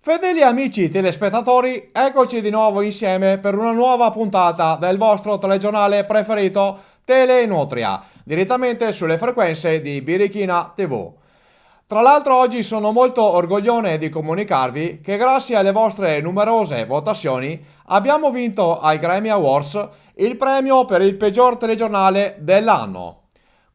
Fedeli amici telespettatori, eccoci di nuovo insieme per una nuova puntata del vostro telegiornale preferito Telenutria, direttamente sulle frequenze di Birichina TV. Tra l'altro oggi sono molto orgoglione di comunicarvi che grazie alle vostre numerose votazioni abbiamo vinto ai Grammy Awards il premio per il peggior telegiornale dell'anno.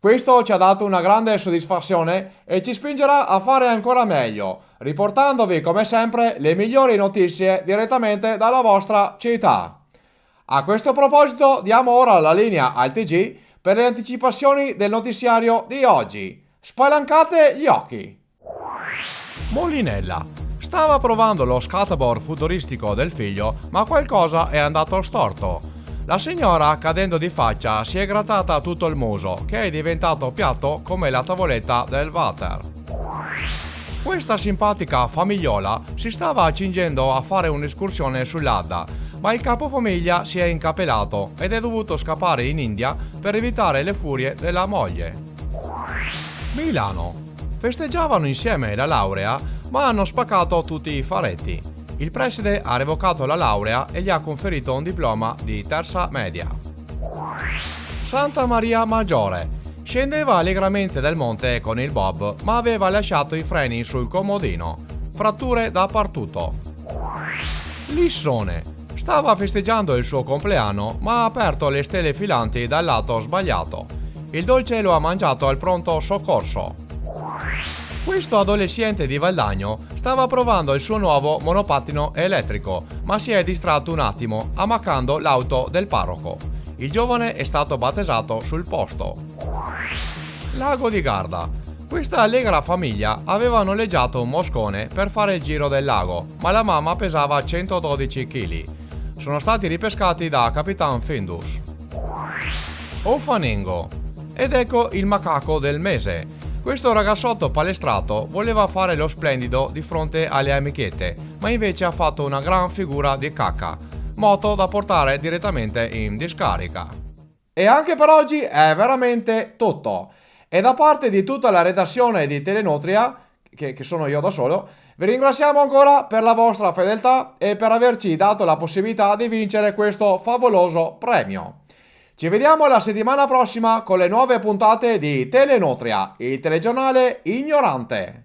Questo ci ha dato una grande soddisfazione e ci spingerà a fare ancora meglio, riportandovi come sempre le migliori notizie direttamente dalla vostra città. A questo proposito diamo ora la linea al TG per le anticipazioni del notiziario di oggi. Spalancate gli occhi! Molinella stava provando lo skateboard futuristico del figlio, ma qualcosa è andato storto. La signora, cadendo di faccia, si è grattata tutto il muso, che è diventato piatto come la tavoletta del water. Questa simpatica famigliola si stava accingendo a fare un'escursione sull'Adda, ma il capofamiglia si è incapellato ed è dovuto scappare in India per evitare le furie della moglie. Milano. Festeggiavano insieme la laurea, ma hanno spaccato tutti i faretti. Il preside ha revocato la laurea e gli ha conferito un diploma di terza media. Santa Maria Maggiore. Scendeva allegramente dal monte con il bob, ma aveva lasciato i freni sul comodino. Fratture dappertutto. Lissone. Stava festeggiando il suo compleanno, ma ha aperto le stelle filanti dal lato sbagliato. Il dolce lo ha mangiato al pronto soccorso. Questo adolescente di Valdagno stava provando il suo nuovo monopattino elettrico, ma si è distratto un attimo, ammaccando l'auto del parroco. Il giovane è stato battezzato sul posto. Lago di Garda. Questa allegra famiglia aveva noleggiato un moscone per fare il giro del lago, ma la mamma pesava 112 kg. Sono stati ripescati da Capitan Findus. Ofanengo. Ed ecco il macaco del mese. Questo ragazzotto palestrato voleva fare lo splendido di fronte alle amichette, ma invece ha fatto una gran figura di cacca, moto da portare direttamente in discarica. E anche per oggi è veramente tutto. E da parte di tutta la redazione di Telenutria, che sono io da solo, vi ringraziamo ancora per la vostra fedeltà e per averci dato la possibilità di vincere questo favoloso premio. Ci vediamo la settimana prossima con le nuove puntate di Telenutria, il telegiornale ignorante.